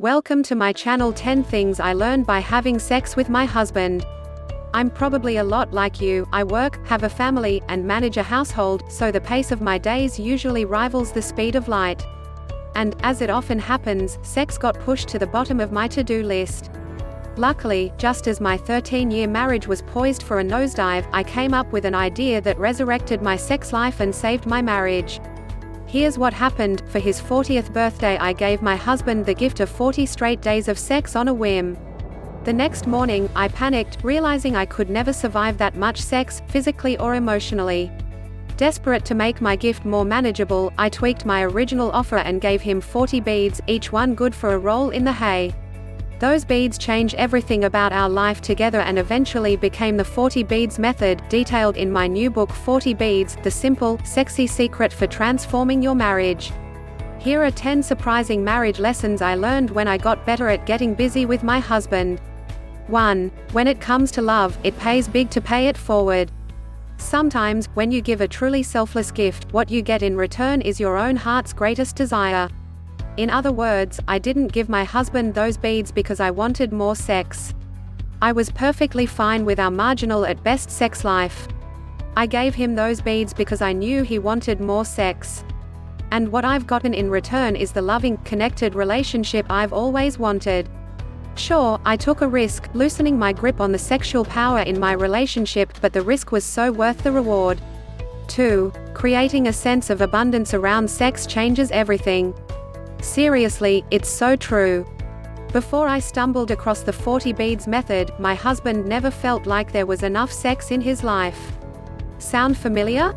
Welcome to my channel 10 Things I Learned by Having Sex with My Husband. I'm probably a lot like you. I work, have a family, and manage a household, so the pace of my days usually rivals the speed of light. And, as it often happens, sex got pushed to the bottom of my to-do list. Luckily, just as my 13-year marriage was poised for a nosedive, I came up with an idea that resurrected my sex life and saved my marriage. Here's what happened. For his 40th birthday, I gave my husband the gift of 40 straight days of sex on a whim. The next morning, I panicked, realizing I could never survive that much sex, physically or emotionally. Desperate to make my gift more manageable, I tweaked my original offer and gave him 40 beads, each one good for a roll in the hay. Those beads changed everything about our life together and eventually became the 40 beads method, detailed in my new book 40 Beads, The Simple, Sexy Secret for Transforming Your Marriage. Here are 10 surprising marriage lessons I learned when I got better at getting busy with my husband. 1. When it comes to love, it pays big to pay it forward. Sometimes, when you give a truly selfless gift, what you get in return is your own heart's greatest desire. In other words, I didn't give my husband those beads because I wanted more sex. I was perfectly fine with our marginal at best sex life. I gave him those beads because I knew he wanted more sex. And what I've gotten in return is the loving, connected relationship I've always wanted. Sure, I took a risk, loosening my grip on the sexual power in my relationship, but the risk was so worth the reward. 2. Creating a sense of abundance around sex changes everything. Seriously, it's so true. Before I stumbled across the 40 beads method, my husband never felt like there was enough sex in his life. Sound familiar?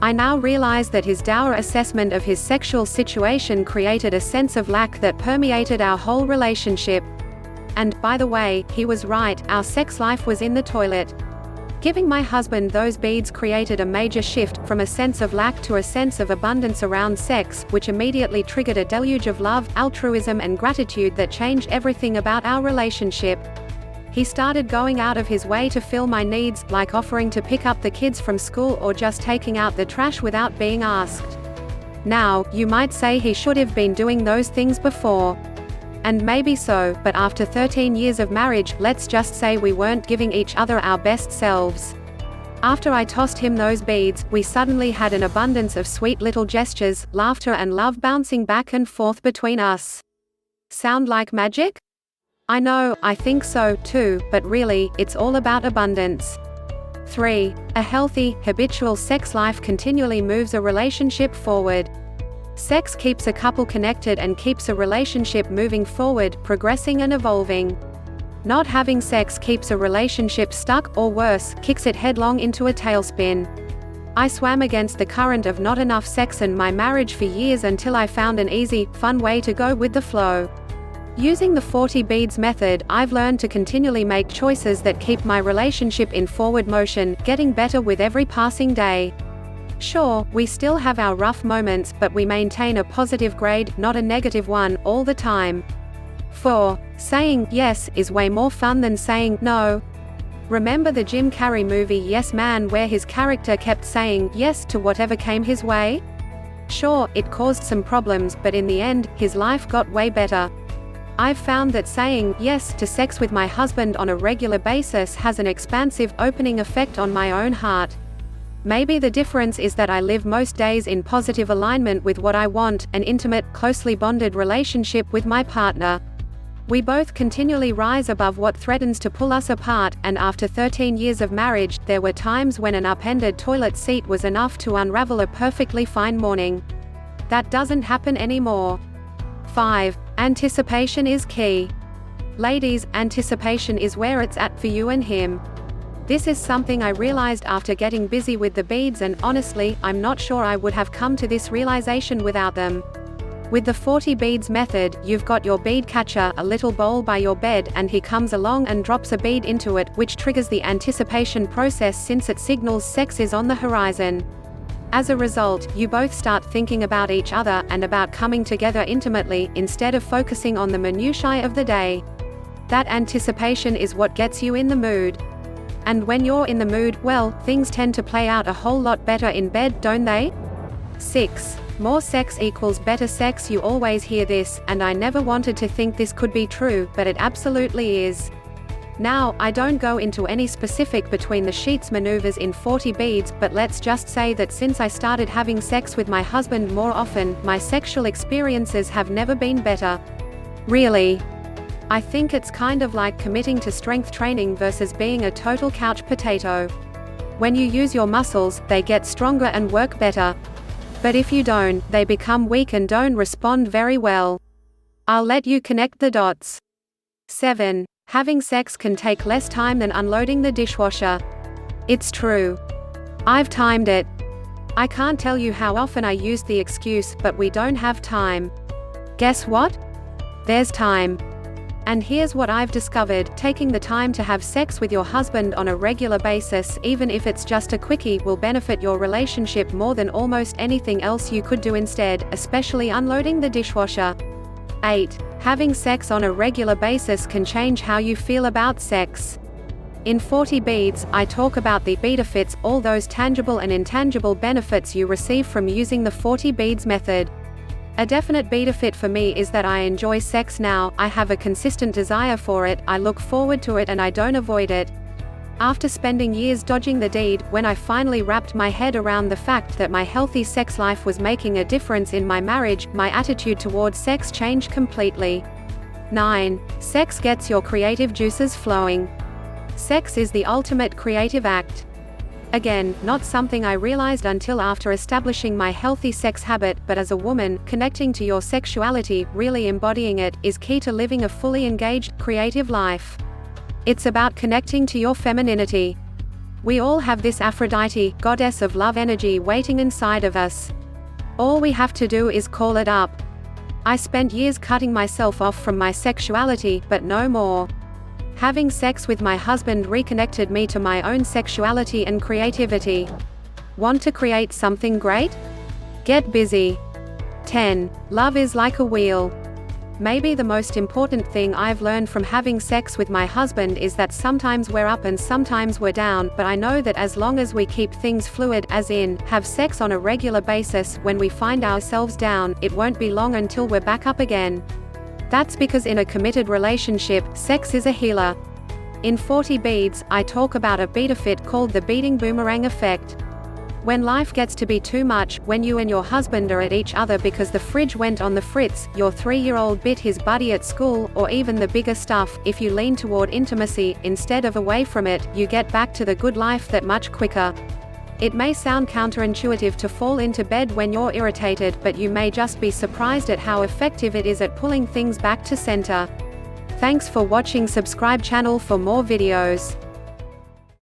I now realize that his dour assessment of his sexual situation created a sense of lack that permeated our whole relationship. And, by the way, he was right, our sex life was in the toilet. Giving my husband those beads created a major shift, from a sense of lack to a sense of abundance around sex, which immediately triggered a deluge of love, altruism and gratitude that changed everything about our relationship. He started going out of his way to fill my needs, like offering to pick up the kids from school or just taking out the trash without being asked. Now, you might say he should have been doing those things before. And maybe so, but after 13 years of marriage, let's just say we weren't giving each other our best selves. After I tossed him those beads, we suddenly had an abundance of sweet little gestures, laughter and love bouncing back and forth between us. Sound like magic? I know, I think so, too, but really, it's all about abundance. 3. A healthy, habitual sex life continually moves a relationship forward. Sex keeps a couple connected and keeps a relationship moving forward, progressing and evolving. Not having sex keeps a relationship stuck, or worse, kicks it headlong into a tailspin. I swam against the current of not enough sex in my marriage for years until I found an easy, fun way to go with the flow. Using the 40 beads method, I've learned to continually make choices that keep my relationship in forward motion, getting better with every passing day. Sure, we still have our rough moments, but we maintain a positive grade, not a negative one, all the time. 4. Saying yes is way more fun than saying no. Remember the Jim Carrey movie Yes Man, where his character kept saying yes to whatever came his way? Sure, it caused some problems, but in the end, his life got way better. I've found that saying yes to sex with my husband on a regular basis has an expansive, opening effect on my own heart. Maybe the difference is that I live most days in positive alignment with what I want, an intimate, closely bonded relationship with my partner. We both continually rise above what threatens to pull us apart, and after 13 years of marriage, there were times when an upended toilet seat was enough to unravel a perfectly fine morning. That doesn't happen anymore. 5. Anticipation is key. Ladies, anticipation is where it's at for you and him. This is something I realized after getting busy with the beads, and honestly, I'm not sure I would have come to this realization without them. With the 40 beads method, you've got your bead catcher, a little bowl by your bed, and he comes along and drops a bead into it, which triggers the anticipation process since it signals sex is on the horizon. As a result, you both start thinking about each other, and about coming together intimately, instead of focusing on the minutiae of the day. That anticipation is what gets you in the mood. And when you're in the mood, well, things tend to play out a whole lot better in bed, don't they? 6. More sex equals better sex. You always hear this, and I never wanted to think this could be true, but it absolutely is. Now, I don't go into any specific between the sheets maneuvers in 40 beads, but let's just say that since I started having sex with my husband more often, my sexual experiences have never been better. Really. I think it's kind of like committing to strength training versus being a total couch potato. When you use your muscles, they get stronger and work better. But if you don't, they become weak and don't respond very well. I'll let you connect the dots. 7. Having sex can take less time than unloading the dishwasher. It's true. I've timed it. I can't tell you how often I used the excuse, but we don't have time. Guess what? There's time. And here's what I've discovered: taking the time to have sex with your husband on a regular basis, even if it's just a quickie, will benefit your relationship more than almost anything else you could do instead, especially unloading the dishwasher. 8. Having sex on a regular basis can change how you feel about sex. In 40 Beads, I talk about the benefits, all those tangible and intangible benefits you receive from using the 40 Beads method. A definite benefit for me is that I enjoy sex now, I have a consistent desire for it, I look forward to it, and I don't avoid it. After spending years dodging the deed, when I finally wrapped my head around the fact that my healthy sex life was making a difference in my marriage, my attitude towards sex changed completely. 9. Sex gets your creative juices flowing. Sex is the ultimate creative act. Again, not something I realized until after establishing my healthy sex habit, but as a woman, connecting to your sexuality, really embodying it, is key to living a fully engaged, creative life. It's about connecting to your femininity. We all have this Aphrodite, goddess of love energy waiting inside of us. All we have to do is call it up. I spent years cutting myself off from my sexuality, but no more. Having sex with my husband reconnected me to my own sexuality and creativity. Want to create something great? Get busy. 10. Love is like a wheel. Maybe the most important thing I've learned from having sex with my husband is that sometimes we're up and sometimes we're down, but I know that as long as we keep things fluid, as in, have sex on a regular basis, when we find ourselves down, it won't be long until we're back up again. That's because in a committed relationship, sex is a healer. In 40 Beads, I talk about a benefit called the beading boomerang effect. When life gets to be too much, when you and your husband are at each other because the fridge went on the fritz, your 3-year-old bit his buddy at school, or even the bigger stuff, if you lean toward intimacy, instead of away from it, you get back to the good life that much quicker. It may sound counterintuitive to fall into bed when you're irritated, but you may just be surprised at how effective it is at pulling things back to center. Thanks for watching. Subscribe channel for more videos.